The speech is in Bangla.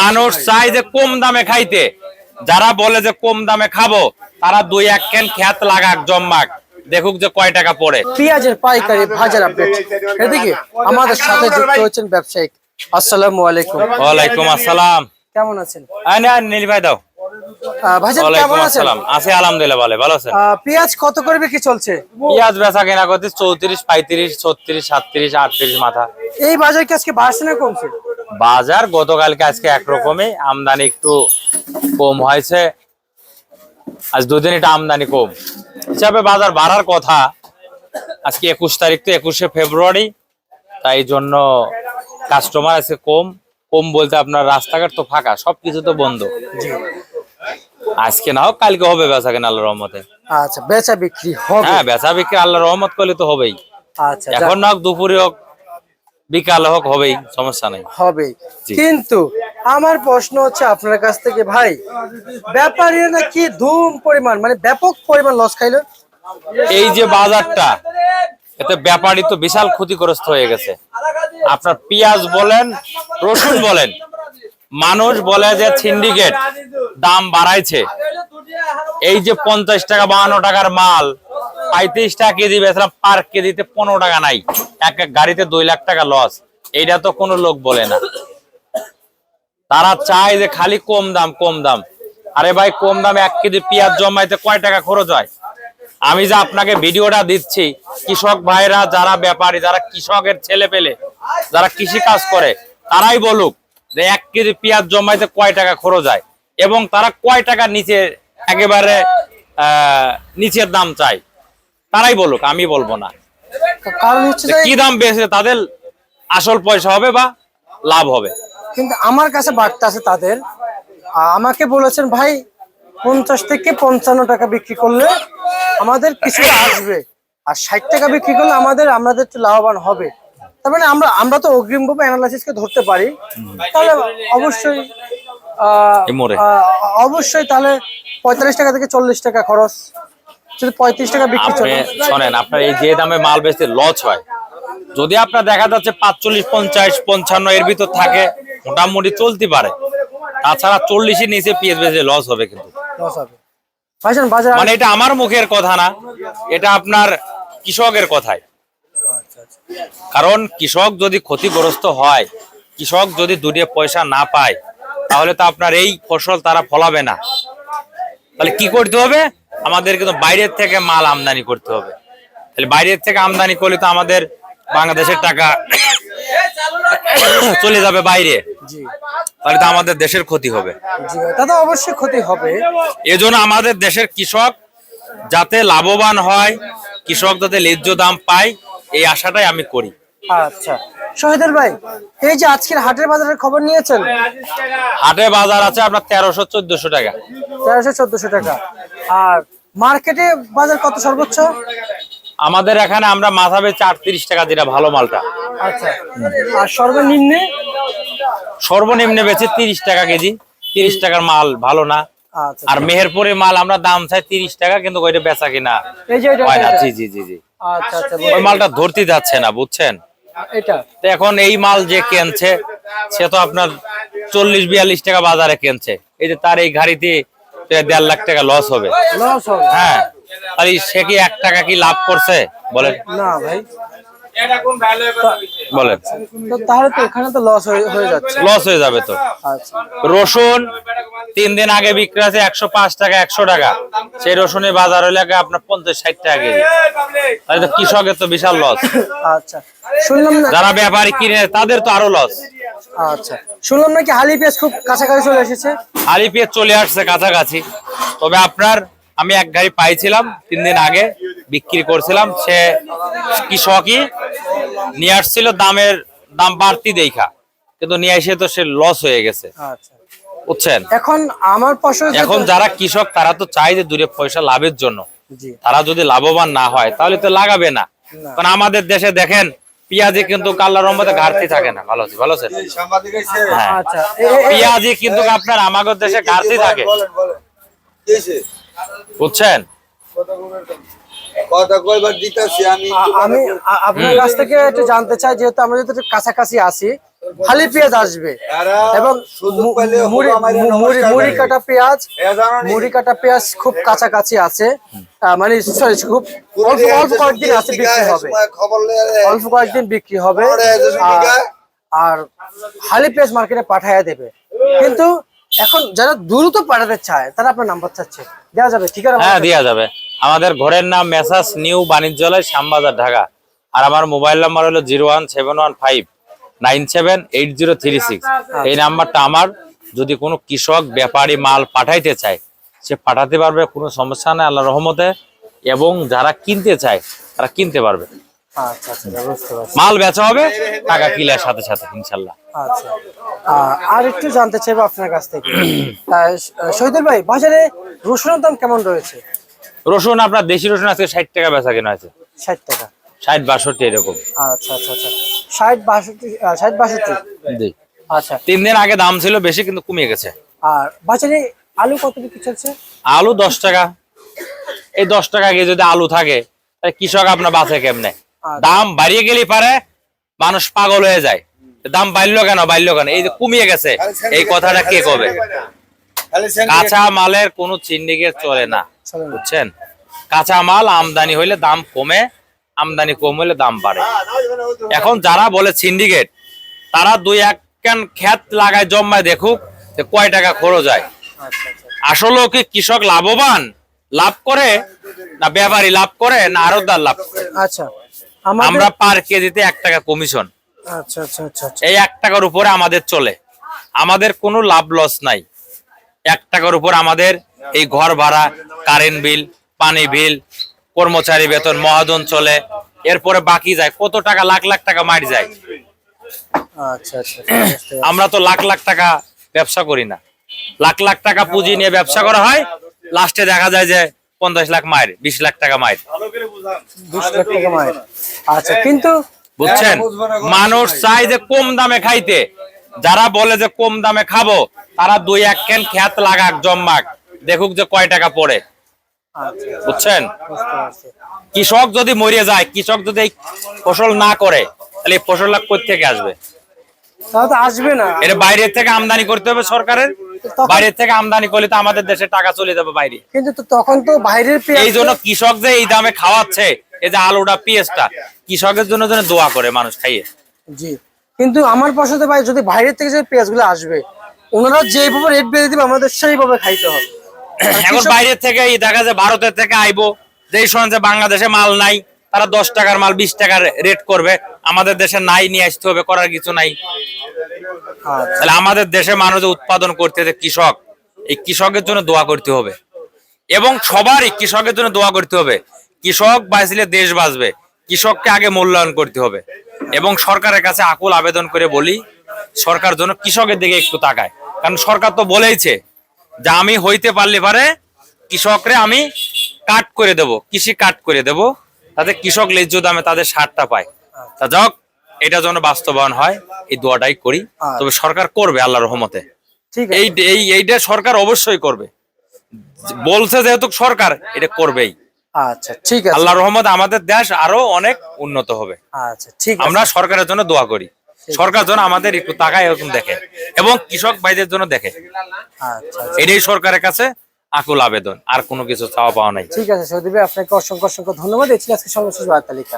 মানুষ চায় যে কম দামে খাইতে, যারা বলে যে কম দামে খাবো তারা 2-1 ক্যান খেত লাগাক জম্মাক, দেখুক যে কয় টাকা পড়ে। পেঁয়াজের পাইকারি বাজার আপডেট, এদিকে আমাদের সাথে যুক্ত হচ্ছেন ব্যবসায়িক। আসসালামু আলাইকুম। ওয়ালাইকুম আসসালাম। কেমন আছেন? নীল ভাই দাও। ভাইজান কেমন আছেন? আছি আলহামদুলিল্লাহ, ভালো আছেন? পেঁয়াজ কত করে বিক্রি চলছে? পেঁয়াজ বেচা কেনা করতে 34, 35, 36, 37, 38 মাথা। এই বাজার কি আজকে বাড়ছে না কমছে? বাজার গতকালকে আজকে একরকমই, আমদানি একটু কম হয়েছে, আজ দুদিন এটা আমদানি কম হিসাবে বাজার বাড়ার কথা। আজকে 21 তারিখ, তো 21শে ফেব্রুয়ারি, তাই জন্য কাস্টমার আছে কম। কম বলতে আপনার রাস্তাঘাট তো ফাঁকা, সবকিছু তো বন্ধ। আজকে না হোক কালকে হবে বেচা কেনা আল্লাহর রহমতে। আচ্ছা, বেচা বিক্রি হবে? হ্যাঁ, বেচা বিক্রি আল্লাহর রহমত করলে তো হবেই। আচ্ছা, এখন না হোক দুপুরে হোক বিকাল হোক হবেই, সমস্যা নেই, হবে। কিন্তু আমার প্রশ্ন হচ্ছে আপনার কাছ থেকে ভাই, ব্যাপারীরা নাকি ধুম পরিমাণ মানে ব্যাপক পরিমাণ লস খাইলো। এই যে বাজারটা, এতে ব্যাপারী তো বিশাল ক্ষতিগ্রস্ত হয়ে গেছে। আপনার পেঁয়াজ বলেন, রসুন বলেন, মানুষ বলে যে সিন্ডিকেট দাম বাড়াইছে। এই যে 50 টাকা 52 টাকার মাল 35 টাকা কেজি বেচলাম, পার কেজিতে 15 টাকা নাই, এক এক গাড়িতে 2 লাখ টাকা লস। এইটা তো কোনো লোক বলে না। তারা চায় যে খালি কম দাম কম দাম। আরে ভাই, কম দামে 1 কেজি পেঁয়াজ জমাইতে কয় টাকা খরচ হয়? আমি যে আপনাকে ভিডিওটা দিচ্ছি, কৃষক ভাইরা যারা ব্যাপারী, যারা কৃষকের ছেলে পেলে, যারা কৃষি কাজ করে, তারাই বলুক যে 1 কেজি পেঁয়াজ জমাইতে কয় টাকা খরচ হয় এবং তারা কয় টাকা নিচে একেবারে নিচের দাম চাই, তারাই বলুক, আমি বলবো না। কারণ হচ্ছে কি দাম বেশি তাদের আসল পয়সা হবে বা লাভ হবে। কিন্তু আমার কাছে বার্তা আছে তাদের, আমাকে বলেছেন ভাই 50 থেকে 55 টাকা বিক্রি করলে আমাদের কিছুটা আসবে, আর 60 টাকা বিক্রি করলে আমাদের একটু লাভবান হবে। তার মানে আমরা তো অগ্রিম ভাবে অ্যানালাইসিসকে ধরতে পারি, তাহলে অবশ্যই তাহলে 45 টাকা থেকে 40 টাকা খরচ, যদি 35 টাকা বিক্রি চলে। শোনেন, আপনার এই যে দামে মাল বেচতে লস হয়, যদি আপনার দেখা যাচ্ছে 45, 50, 55 এর ভিতর থাকে, মোটামুটি চলতে পারে। তাছাড়া 40-এর নিচে পেঁয়াজ বেচে লস হবে, কিন্তু লস হবে। মানে এটা আমার মুখের কথা না, এটা আপনার কৃষকের কথাই। কারণ কৃষক যদি ক্ষতিগ্রস্ত হয়, কৃষক যদি দুটো পয়সা না পায়, তাহলে তো আপনার এই ফসল তারা ফলাবে না। তাহলে কি করতে হবে? আমাদের কিন্তু বাইরের থেকে মাল আমদানি করতে হবে। তাহলে বাইরের থেকে আমদানি করলে তো আমাদের বাংলাদেশের টাকা চলে যাবে বাইরে, তাহলে তো আমাদের দেশের ক্ষতি হবে। তা তো অবশ্যই ক্ষতি হবে। এজন্য আমাদের দেশের কৃষক যাতে লাভবান হয়, কৃষক যাতে ন্যায্য দাম পায়, এই আশাটাই আমি করি। আচ্ছা শহীদুল ভাই, এই যে আজকের হাটের বাজারের খবর নিয়েছেন? হাটে বাজার আছে আপনার 1300-1400 টাকা। 1300-1400 টাকা। আর মার্কেটে বাজার কত সর্বোচ্চ? আমাদের এখানে আমরা মাথা বেচে 38 টাকা, যেটা ভালো মালটা। আচ্ছা, আর সর্বনিম্নে? সর্বনিম্নে বেচে 30 টাকা কেজি। 30 টাকার মাল ভালো না। আচ্ছা, আর মেহেরপুরের মাল আমরা দাম চাই 30 টাকা, কিন্তু ওইটা বেচা কিনা হয় না। জি জি জি জি। আচ্ছা আচ্ছা, ওই মালটা ধরতে যাচ্ছে না, বুঝছেন? এটা তো এখন এই মাল যে কেনছে, সে তো আপনার 40-42 টাকা বাজারে কেনছে। এই যে তার এই গাড়িতে 1.5 লাখ টাকা লস হবে। লস হবে? হ্যাঁ, আর সে কি 1 টাকা কি লাভ করছে বলেন? না ভাই, বলেন। তো তাহলে তো এখানে তো লস হয়ে যাচ্ছে। লস হয়ে যাবে তো। আচ্ছা, রসুন 3 দিন আগে বিক্রি আছে 105 টাকা, 100 টাকা। সেই রসুনের বাজার হলে আপনার 50-60 টাকা কেজি। তাহলে তো কৃষকের তো বিশাল লস। আচ্ছা, শুনলাম না যারা ব্যাপারী কিনে তাদের তো আরো লস। আচ্ছা, শুনলাম নাকি হালি পেঁয়াজ খুব কাছাকাছি চলে এসেছে। হালি পেঁয়াজ চলে আসছে কাছাকাছি, তবে আপনার আমি এক গাড়ি পাইছিলাম 3 দিন আগে, বিক্রি করছিলাম। সে কৃষকই নিয়ে আসছিল দাম বাড়তি দেখা, কিন্তু নিয়ে এসে তো সে লস হয়ে গেছে। আচ্ছা, বুঝছেন? এখন আমার প্রশ্ন, এখন যারা কৃষক তারা তো চায় যে 2 পয়সা লাভের জন্য। জি, তারা যদি লাভবান না হয় তাহলে তো লাগাবে না। কারণ আমাদের দেশে দেখেন পেঁয়াজে কিন্তু আল্লাহর রহমতে ঘাটতি থাকে না। ভালো আছেন? হ্যাঁ, আচ্ছা, পেঁয়াজে কিন্তু আপনার আমাদের দেশে ঘাটতি থাকে, বুঝছেন? আমি আপনার কাছ থেকে একটু জানতে চাই, যেহেতু আমরা যদি কাছাকাছি আসি, হালি পেঁয়াজ আসবে এবং মুড়ি কাটা পেঁয়াজ, মুড়ি কাটা পেঁয়াজ খুব কাছাকাছি আছে, মানে sorry, খুব অল্প কয়েকদিন আছে বিক্রি হবে, অল্প কয়েকদিন বিক্রি হবে। আর হালি পেঁয়াজ মার্কেটে পাঠাইয়া দেবে, কিন্তু এখন যারা দ্রুত পাঠাতে চায় তারা আপনার নাম্বার চাচ্ছে, দেওয়া যাবে? ঠিক আছে, হ্যাঁ দেওয়া যাবে। আমাদের ঘরের নাম মেসার্স নিউ বাণিজ্যালয়, শ্যামবাজার, ঢাকা। আর আমার মোবাইল নাম্বার হলো 01715978036। এই নাম্বারটা আমার। যদি কোনো কৃষক ব্যাপারী মাল পাঠাইতে চায় সে পাঠাতে পারবে, কোনো সমস্যা নেই আল্লাহর রহমতে। এবং যারা কিনতে চায় তারা কিনতে পারবে। আচ্ছা আচ্ছা, বুঝতে পারছি। মাল বেচা হবে, টাকা ক্লিয়ার সাথে সাথে ইনশাল্লাহ। আচ্ছা, আর একটু জানতে চাইবো আপনার কাছ থেকে, শহীদুল ভাই, বাজারে রসুনের দাম কেমন রয়েছে? রসুন আপনার দেশি রসুন আজকে 60 টাকা বেচা কেনা আছে। 60 টাকা, 60-62 এরকম। আচ্ছা আচ্ছা আচ্ছা, 60-62। জি। আচ্ছা, 3 দিন আগে দাম ছিল বেশি, কিন্তু কমে গেছে। আর বাজারে আলু কত বিক্রি চলছে? আলু 10 টাকা। এই 10 টাকা আগে যদি আলু থাকে তাহলে কৃষক আপনার বাঁচে কেমনে? দাম বাড়িয়ে গেলে পারে মানুষ পাগল হয়ে যায়, দাম বাড়লো কেন এই যে কমিয়ে গেছে, এই কথাটা কে কবে? কাঁচা মালের কোনো সিন্ডিকেট চলে না, বুঝছেন? কাঁচা মাল আমদানি হইলে দাম কমে, আমদানি কম হইলে দাম বাড়ে। এখন যারা বলে সিন্ডিকেট, তারা 2-1 ক্যান ক্ষেত লাগায় জমায় দেখুক যে কয় টাকা খরচ হয়। আসলেও কি কৃষক লাভ করে, না ব্যাপারী লাভ করে, না আড়তদার লাভ করে? আচ্ছা, আমরা পার কেজিতে 1 টাকা কমিশন। আচ্ছা আচ্ছা আচ্ছা, এই 1 টাকার উপরে আমাদের চলে, আমাদের কোনো লাভ লস নাই। 1 টাকার উপর আমাদের এই ঘর ভাড়া, কারেন্ট বিল, পানি বিল, কর্মচারী বেতন, মহাজন চলে। এরপরে বাকি যায় কত টাকা, লাখ লাখ টাকা মার যায়। আচ্ছা আচ্ছা, আমরা তো লাখ লাখ টাকা ব্যবসা করি না, লাখ লাখ টাকা পুঁজি নিয়ে ব্যবসা করা হয়, লাস্টে দেখা যায় যে 50 লাখ মায়ের, 20 লাখ টাকা মায়ের, 20 লাখ টাকা মায়ের। আচ্ছা, কিন্তু বুঝছেন, মানুষ চায় যে কম দামে খাইতে। যারা বলে যে কম দামে খাবো, তারা 2-1 ক্যান ক্ষেত লাগাক, জমাক, দেখুক যে কয় টাকা পড়ে, বুঝছেন? কৃষক যদি মরে যায়, কৃষক যদি এই ফসল না করে, তাহলে এই ফসল কোথা থেকে আসবে? তাহলে তো আসবে না, এটা বাইরের থেকে আমদানি করতে হবে সরকারের। বাইরের থেকে আমদানি করলে তো আমাদের দেশে টাকা চলে যাবে বাইরে। কিন্তু তখন তো বাইরের পেঁয়াজ, এই জন্য কৃষক যে এই দামে খাওয়াচ্ছে, এই যে আলুটা, পেঁয়াজটা, কৃষকের জন্য দোয়া করে মানুষ খাইয়ে। জি, কিন্তু আমার পছন্দ ভাই, যদি বাইরের থেকে যে পেঁয়াজগুলো আসবে, ওনারা যেভাবে রেট বেঁধে দিবে আমাদের সেইভাবে খাইতে হবে। এখন বাইরের থেকে দেখা যায় ভারতের থেকে আইবো, যেই সঞ্চে বাংলাদেশে মাল নাই, তারা 10 টাকার মাল 20 টাকার রেট করবে। আমাদের দেশে নাই, নিয়ে আসতে হবে, করার কিছু নাই। তাহলে আমাদের দেশে মানুষ উৎপাদন করতে, কৃষক, এই কৃষকের জন্য দোয়া করতে হবে। এবং সবারই কৃষকের জন্য দোয়া করতে হবে। কৃষক বাঁচলে দেশ বাঁচবে, কৃষককে আগে মূল্যায়ন করতে হবে। এবং সরকারের কাছে আকুল আবেদন করে বলি, সরকার যেন কৃষকের দিকে একটু তাকায়। কারণ সরকার তো বলেইছে যে আমি হইতে পারলে পারে কৃষকরে আমি কাট করে দেব, কৃষি কাট করে দেব, তাতে কৃষক ন্যায্য দামে তাদের সারটা পায়। তা যাক, এটা যেন বাস্তবায়ন হয়, এই দোয়াটাই করি। তবে সরকার করবে আল্লাহর রহমতে, এইটা সরকার অবশ্যই করবে, বলছে যেহেতু সরকার, এটা করবেই। আচ্ছা, ঠিক আছে, আল্লাহর রহমতে আমাদের দেশ আরো অনেক উন্নত হবে। আচ্ছা, ঠিক আছে, আমরা সরকারের জন্য দোয়া করি, সরকার যেন আমাদের একটু তাকায়, এরকম দেখে, এবং কৃষক ভাইদের জন্য দেখে। আচ্ছা, এটাই সরকারের কাছে আকুল আবেদন, আর কোনো কিছু চাওয়া পাওয়া নাই। ঠিক আছে শহীদুল ভাই, আপনাকে অসংখ্য অসংখ্য ধন্যবাদ। এই ছিল আজকে সর্বশেষ বার্তা তালিকা।